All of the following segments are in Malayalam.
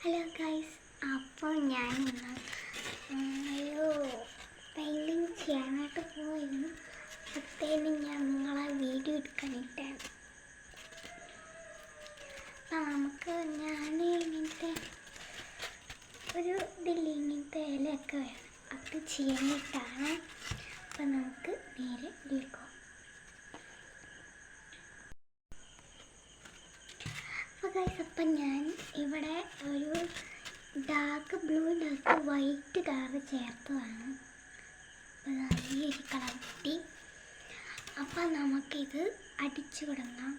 ഹലോ ഗൈസ്, അപ്പോൾ ഞാൻ ഇന്ന് ഒരു പെയിൻറ്റിങ് ചെയ്യാനായിട്ട് പോയിരുന്നു. അപ്പോഴത്തേനും ഞാൻ നിങ്ങളെ വീഡിയോ എടുക്കാനിട്ടാണ്. അപ്പം ഞാൻ ഇങ്ങനത്തെ ഒരു ഇങ്ങനത്തെ ഇലയൊക്കെ വേണം, അത് ചെയ്യാനായിട്ടാണ്. അപ്പം നമുക്ക് നേരെ വിളിക്കാം. അപ്പോൾ ഗൈസ്, അപ്പം ഞാൻ ഇവിടെ ഒരു dark blue dark white colour ചേർത്തതാണ്. അപ്പോൾ ഈ ഒരു കളർ കിട്ടി. അപ്പം നമുക്കിത് അടിച്ചു തുടങ്ങാം.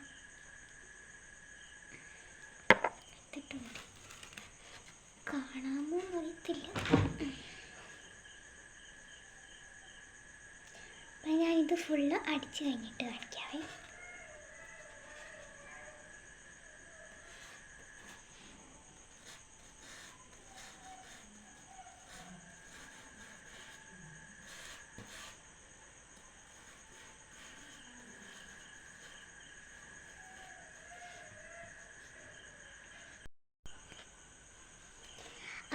എടുത്തിട്ടുണ്ട്, കാണാമോ അറിയത്തില്ല. അപ്പം ഞാനിത് ഫുള്ള് അടിച്ചു കഴിഞ്ഞിട്ട് കാണിക്കാവേ.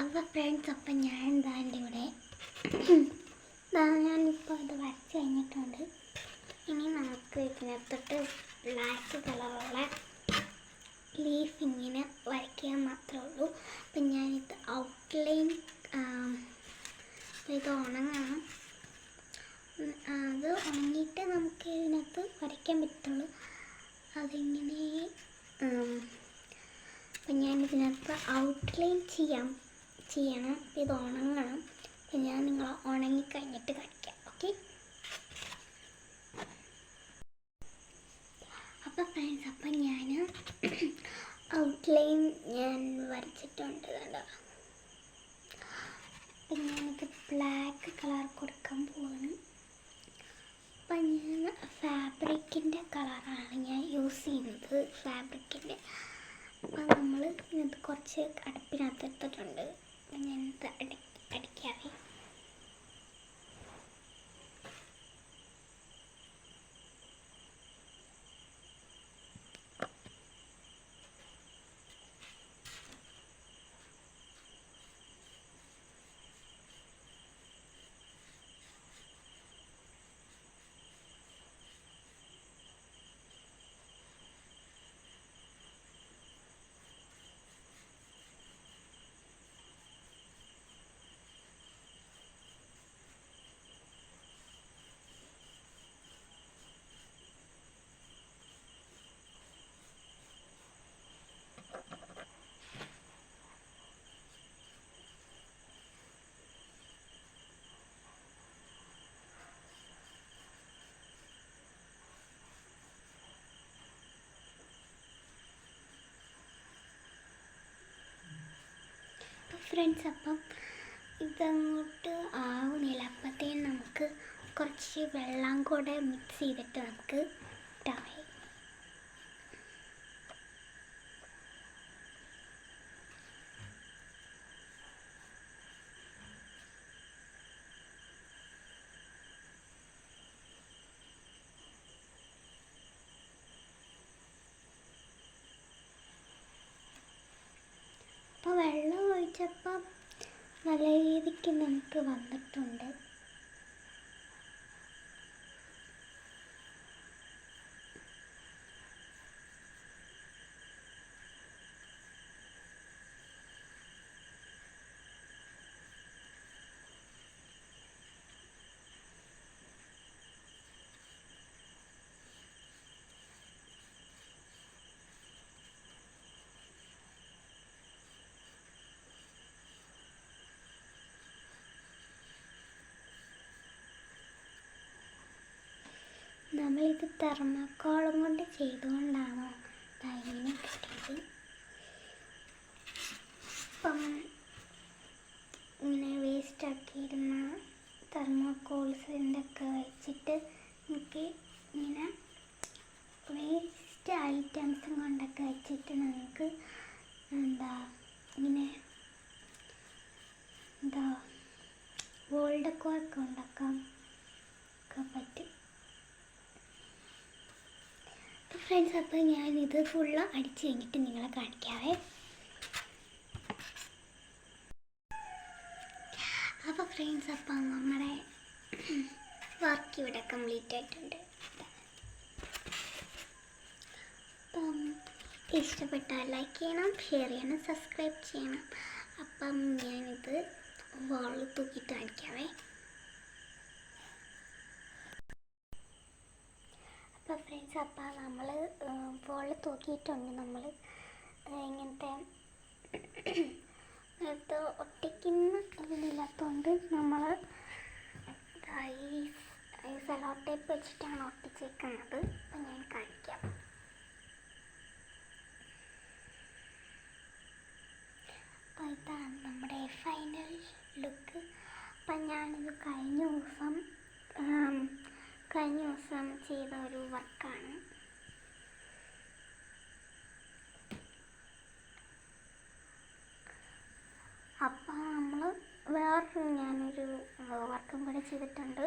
അപ്പോൾ ഫ്രണ്ട്സ്, അപ്പം ഞാൻ എന്താണ്ട് ഇവിടെ ഞാനിപ്പോൾ അത് വരച്ച് കഴിഞ്ഞിട്ടുണ്ട്. ഇനി നമുക്ക് ഇതിനകത്തോട്ട് ബ്ലാക്ക് കളറുള്ള ലീഫ് ഇങ്ങനെ വരയ്ക്കാൻ മാത്രമേ ഉള്ളൂ. അപ്പം ഞാനിത് ഔട്ട്ലൈൻ ഇത് ഉണങ്ങണം. അത് ഉണങ്ങിയിട്ട് നമുക്ക് ഇതിനകത്ത് വരയ്ക്കാൻ പറ്റുള്ളൂ. അതിങ്ങനെ അപ്പം ഞാനിതിനകത്ത് ഔട്ട്ലൈൻ ചെയ്യണം. ഇത് ഉണങ്ങണം. അപ്പം ഞാൻ നിങ്ങൾ ഉണങ്ങിക്കഴിഞ്ഞിട്ട് കാണിക്കാം. ഓക്കെ. അപ്പം ഫ്രണ്ട്സ്, അപ്പം ഞാൻ ഔട്ട്ലൈൻ ഞാൻ വരച്ചിട്ടുണ്ട് കേട്ടോ. അപ്പം ഞാനിത് ബ്ലാക്ക് കളർ കൊടുക്കാൻ പോവാണ്. അപ്പം ഞാൻ ഫാബ്രിക്കിൻ്റെ കളറാണ് ഞാൻ യൂസ് ചെയ്യുന്നത്, ഫാബ്രിക്കിൻ്റെ. അപ്പം നമ്മൾ ഇത് കുറച്ച് അടുപ്പിനകത്ത് എടുത്തിട്ടുണ്ട്. അപ്പം ഞാനിത് അടിക്കാവേ. ഫ്രണ്ട്സ്, അപ്പം ഇതങ്ങോട്ട് ആവുന്നില്ല. അപ്പോഴത്തേനും നമുക്ക് കുറച്ച് വെള്ളം കൂടെ മിക്സ് ചെയ്തിട്ട് നമുക്ക് ഇട്ടാവേ. അപ്പോൾ വെള്ളം ഒഴിച്ചപ്പം നല്ല രീതിക്ക് നമുക്ക് വന്നിട്ടുണ്ട്. നമ്മളിത് തെർമോക്കോളും കൊണ്ട് ചെയ്തുകൊണ്ടാണ് ഇങ്ങനെ കിട്ടിയത്. അപ്പം ഇങ്ങനെ വേസ്റ്റാക്കിയിരുന്ന തെർമോക്കോൾസിൻ്റെ ഒക്കെ വെച്ചിട്ട് നമുക്ക് ഇങ്ങനെ വേസ്റ്റ് ഐറ്റംസും കൊണ്ടൊക്കെ വെച്ചിട്ട് നമുക്ക് ഇങ്ങനെ വോൾ ഡെക്കോറൊക്കെ ഉണ്ടാക്കാൻ ഒക്കെ പറ്റും. ഫ്രണ്ട്സ്, അപ്പോൾ ഞാനിത് ഫുള്ള് അടിച്ച് കഴിഞ്ഞിട്ട് നിങ്ങളെ കാണിക്കാവേ. ഫ്രണ്ട്സ്, അപ്പം നമ്മുടെ വർക്ക് ഇവിടെ കംപ്ലീറ്റ് ആയിട്ടുണ്ട്. അപ്പം ഇഷ്ടപ്പെട്ടാൽ ലൈക്ക് ചെയ്യണം, ഷെയർ ചെയ്യണം, സബ്സ്ക്രൈബ് ചെയ്യണം. അപ്പം ഞാനിത് വാളിൽ തൂക്കിയിട്ട് കാണിക്കാവേ. അപ്പോൾ ഫ്രണ്ട്സ്, അപ്പം നമ്മൾ വാളിൽ തൂക്കിയിട്ടുണ്ട്. നമ്മൾ ഇങ്ങനത്തെ നേരത്തെ ഒട്ടിക്കുന്ന ഇതില്ലാത്തതുകൊണ്ട് നമ്മൾ ഈ സെലോ ടേപ്പ് വെച്ചിട്ടാണ് ഒട്ടിച്ചേക്കുന്നത്. അപ്പം ഞാൻ കാണിക്കാം. അപ്പോൾ ഇതാണ് നമ്മുടെ ഫൈനൽ ലുക്ക്. അപ്പം ഞാനിത് കഴിഞ്ഞ ദിവസം ചെയ്ത ഒരു വർക്കാണ്. അപ്പം നമ്മൾ ഞാനൊരു വർക്കും കൂടെ ചെയ്തിട്ടുണ്ട്.